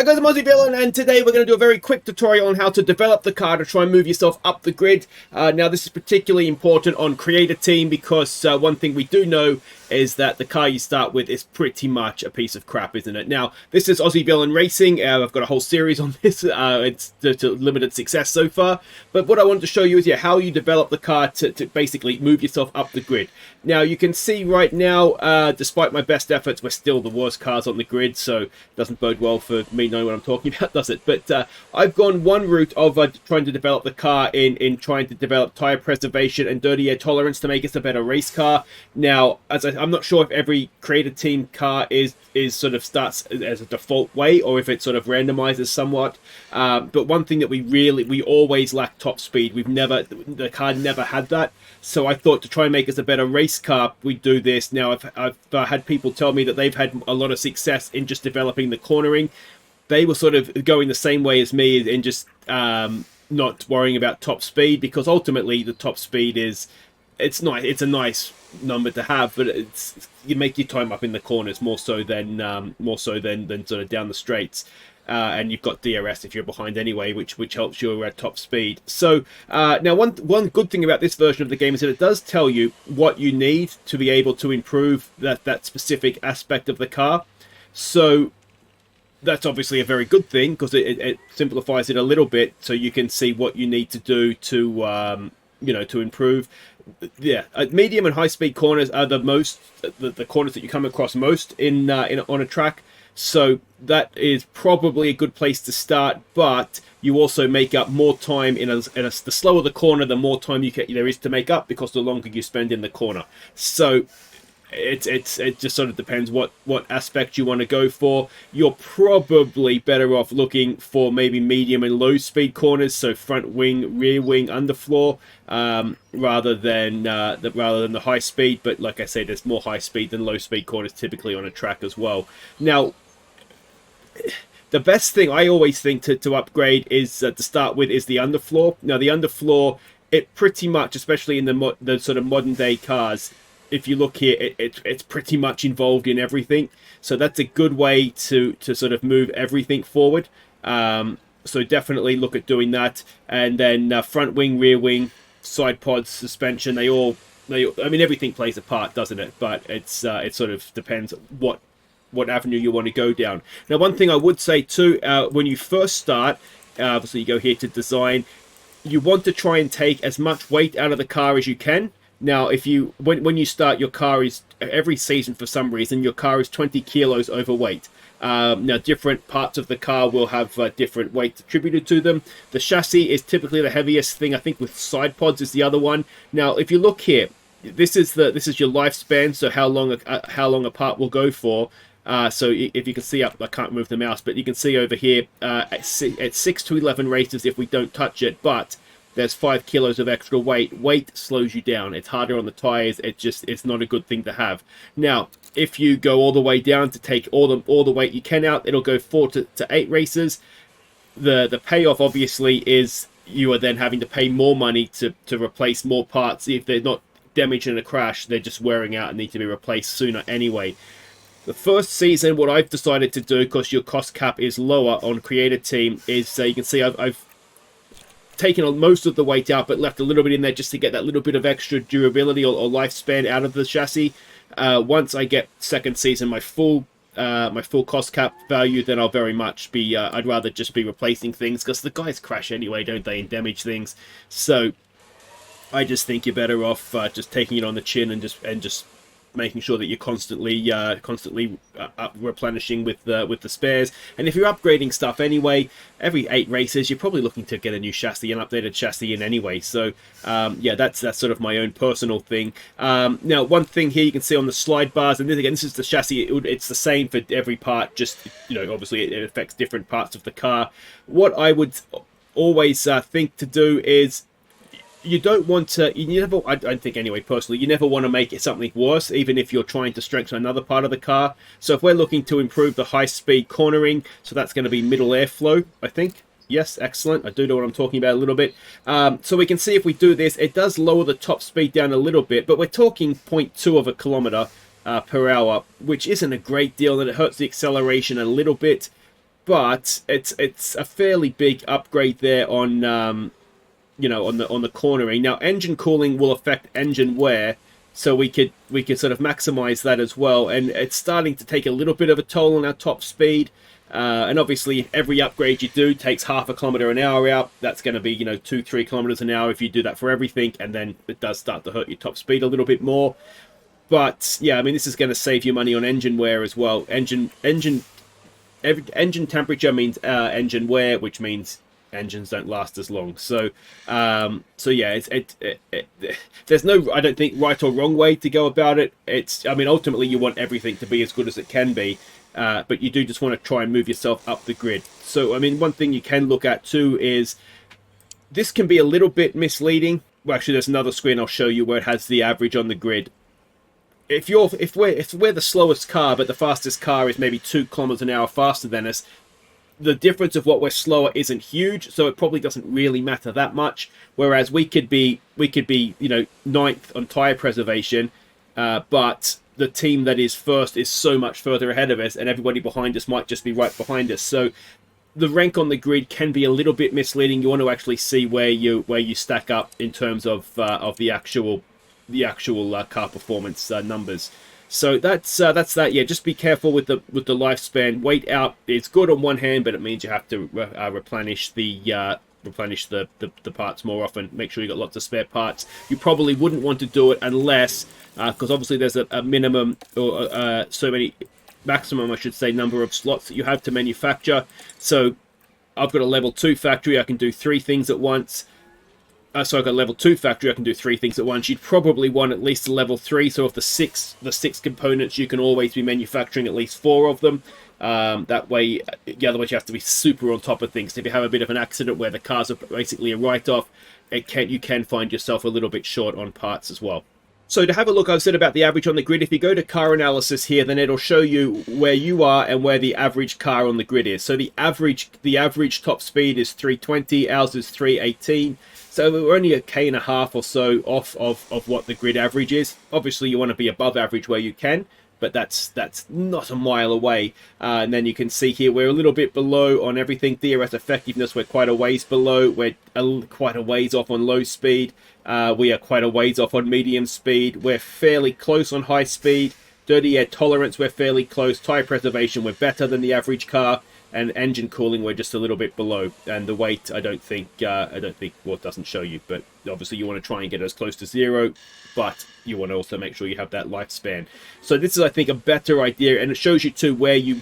guys, I'm Aussie Villain, and today we're going to do a very quick tutorial on how to develop the car to try and move yourself up the grid. Now, this is particularly important on Creator Team because one thing we do know is that the car you start with is pretty much a piece of crap, isn't it? Now, this is Aussie Villain Racing. I've got a whole series on this. It's to limited success so far. But what I wanted to show you is how you develop the car to basically move yourself up the grid. Now, you can see right now, despite my best efforts, we're still the worst cars on the grid, so it doesn't bode well for me knowing what I'm talking about, does it? But I've gone one route of trying to develop the car in trying to develop tire preservation and dirty air tolerance to make it a better race car. Now, I'm not sure if every Creator Team car is sort of starts as a default way or if it sort of randomizes somewhat. But one thing that we always lack top speed. The car never had that. So I thought to try and make us a better race car, we'd do this. Now, I've had people tell me that they've had a lot of success in just developing the cornering. They were sort of going the same way as me in just not worrying about top speed, because ultimately the top speed it's a nice number to have, but you make your time up in the corners more so than sort of down the straights. And you've got DRS if you're behind anyway, which helps you at top speed. So now one good thing about this version of the game is that it does tell you what you need to be able to improve that specific aspect of the car. So that's obviously a very good thing because it simplifies it a little bit, so you can see what you need to do to to improve. Yeah, medium and high speed corners are the corners that you come across most on a track. So that is probably a good place to start, but you also make up more time the slower the corner, the more time there is to make up, because the longer you spend in the corner. So it just sort of depends what aspect you want to go for. You're probably better off looking for maybe medium and low speed corners, so front wing, rear wing, underfloor, rather than the high speed. But like I say, there's more high speed than low speed corners typically on a track as well. Now, the best thing I always think to upgrade is to start with is the underfloor. Now, the underfloor, it pretty much, especially in the sort of modern day cars, if you look here, it's pretty much involved in everything. So that's a good way to sort of move everything forward. So definitely look at doing that. And then front wing, rear wing, side pods, suspension, I mean, everything plays a part, doesn't it? But it sort of depends what avenue you want to go down. Now, one thing I would say too, when you first start, obviously you go here to design, you want to try and take as much weight out of the car as you can. Now, when you start, your car is, every season for some reason, your car is 20 kilos overweight. Now, different parts of the car will have different weight attributed to them. The chassis is typically the heaviest thing. I think with side pods is the other one. Now, if you look here, this is your lifespan, so how long a part will go for. So if you can see up, I can't move the mouse, but you can see over here at 6 to 11 races if we don't touch it, but there's 5 kilos of extra weight. Weight slows you down. It's harder on the tires. It's not a good thing to have. Now, if you go all the way down to take all the weight you can out, it'll go 4 to 8 races. The payoff obviously is you are then having to pay more money to replace more parts. If they're not damaged in a crash, they're just wearing out and need to be replaced sooner anyway. The first season, what I've decided to do, because your cost cap is lower on Creator Team, is you can see I've taken most of the weight out, but left a little bit in there just to get that little bit of extra durability or lifespan out of the chassis. Once I get second season my full cost cap value, then I'll very much be. I'd rather just be replacing things, because the guys crash anyway, don't they, and damage things. So I just think you're better off just taking it on the chin and just making sure that you're constantly replenishing with the spares. And if you're upgrading stuff anyway, every 8 races you're probably looking to get a new chassis, an updated chassis in anyway. So yeah, that's sort of my own personal thing. Now, one thing here you can see on the slide bars, and this is the chassis, it's the same for every part, just obviously it affects different parts of the car. What I would always think to do is, you don't want to, I don't think anyway, personally, you never want to make it something worse, even if you're trying to strengthen another part of the car. So if we're looking to improve the high-speed cornering, so that's going to be middle airflow, I think. Yes, excellent. I do know what I'm talking about a little bit. So we can see if we do this, it does lower the top speed down a little bit, but we're talking 0.2 of a kilometer per hour, which isn't a great deal, and it hurts the acceleration a little bit. but it's a fairly big upgrade there on you know, on the cornering. Now, engine cooling will affect engine wear, so we could sort of maximize that as well. And it's starting to take a little bit of a toll on our top speed. And obviously, every upgrade you do takes half a kilometer an hour out. That's going to be, you know, 2-3 kilometers an hour if you do that for everything, and then it does start to hurt your top speed a little bit more. But yeah, I mean, this is going to save you money on engine wear as well. Engine temperature means engine wear, which means engines don't last as long. So so yeah, there's no, I don't think, right or wrong way to go about it. I mean, ultimately you want everything to be as good as it can be, but you do just want to try and move yourself up the grid. So I mean, one thing you can look at too is this can be a little bit misleading. Well, actually, there's another screen I'll show you where it has the average on the grid. If we're the slowest car, but the fastest car is maybe 2 kilometers an hour faster than us, the difference of what we're slower isn't huge, so it probably doesn't really matter that much. Whereas we could be, you know, 9th on tire preservation, but the team that is first is so much further ahead of us, and everybody behind us might just be right behind us. So the rank on the grid can be a little bit misleading. You want to actually see where you stack up in terms of the actual car performance numbers. So that's that. Yeah, just be careful with the lifespan. Wait out is good on one hand, but it means you have to replenish the parts more often. Make sure you got lots of spare parts. You probably wouldn't want to do it unless, because obviously there's a minimum or maximum, I should say, number of slots that you have to manufacture. So I've got a level 2 factory. I can do 3 things at once. So I've got a level 2 factory, I can do 3 things at once. You'd probably want at least a level 3, so of the six components, you can always be manufacturing at least 4 of them. That way, otherwise you have to be super on top of things. If you have a bit of an accident where the cars are basically a write-off, you can find yourself a little bit short on parts as well. So to have a look, I've said about the average on the grid. If you go to car analysis here, then it'll show you where you are and where the average car on the grid is. So the average top speed is 320, ours is 318. So we're only a K1.5 or so off of what the grid average is. Obviously, you want to be above average where you can, but that's not a mile away. And then you can see here we're a little bit below on everything. DRS effectiveness, we're quite a ways below. We're quite a ways off on low speed. We are quite a ways off on medium speed. We're fairly close on high speed. Dirty air tolerance, we're fairly close. Tire preservation, we're better than the average car. And engine cooling, we're just a little bit below. And the weight, I don't think, well, it doesn't show you, but obviously you want to try and get as close to 0, but you want to also make sure you have that lifespan. So this is, I think, a better idea, and it shows you too where you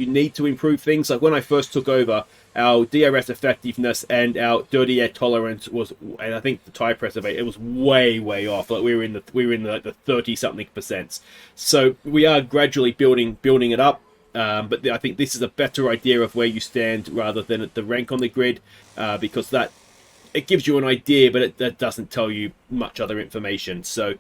need to improve things. Like when I first took over, our DRS effectiveness and our dirty air tolerance was, and I think the tire preservation, it was way off. Like we were in the 30-something%. So we are gradually building it up. But I think this is a better idea of where you stand rather than at the rank on the grid, because that it gives you an idea, but that doesn't tell you much other information. So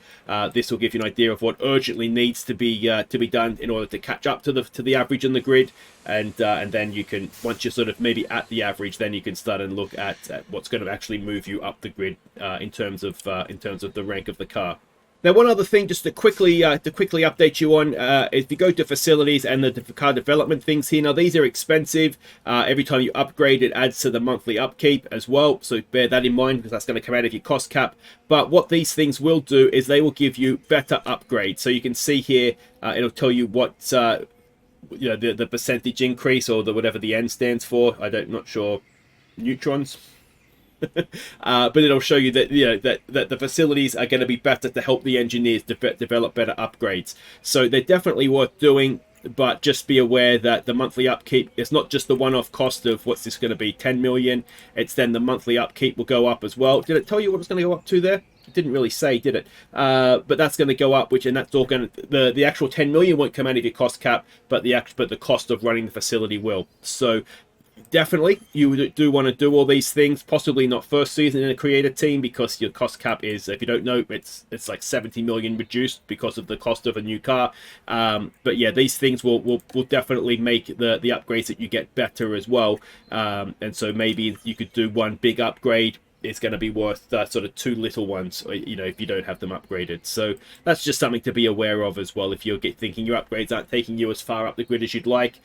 this will give you an idea of what urgently needs to be done in order to catch up to the average on the grid, and then you can, once you're sort of maybe at the average, then you can start and look at what's going to actually move you up the grid in terms of the rank of the car. Now, one other thing, just to quickly update you on, if you go to facilities and the car development things here, now these are expensive. Every time you upgrade, it adds to the monthly upkeep as well. So bear that in mind, because that's going to come out of your cost cap. But what these things will do is they will give you better upgrades. So you can see here, it'll tell you what the percentage increase, or whatever the N stands for. Not sure, neutrons. But it'll show you that that the facilities are going to be better to help the engineers develop better upgrades. So they're definitely worth doing, but just be aware that the monthly upkeep is not just the one-off cost of what's this going to be, 10 million. It's then the monthly upkeep will go up as well. Did it tell you what it's going to go up to there? It didn't really say, did it? But that's going to go up, and that's all going to, the actual 10 million won't come out of your cost cap, but the cost of running the facility will. So definitely, you do want to do all these things. Possibly not first season in a creator team, because your cost cap is, if you don't know, it's like 70 million reduced because of the cost of a new car. But yeah, these things will definitely make the upgrades that you get better as well. And so maybe you could do one big upgrade. It's going to be worth sort of 2 little ones, if you don't have them upgraded. So that's just something to be aware of as well. If you're thinking your upgrades aren't taking you as far up the grid as you'd like,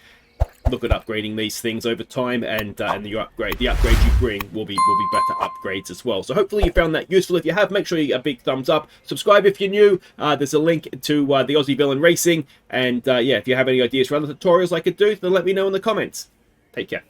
look at upgrading these things over time, and the upgrades you bring will be better upgrades as well. So hopefully you found that useful. If you have, make sure you get a big thumbs up. Subscribe if you're new. There's a link to the Aussie Villain Racing, and yeah, if you have any ideas for other tutorials I could do, then let me know in the comments. Take care.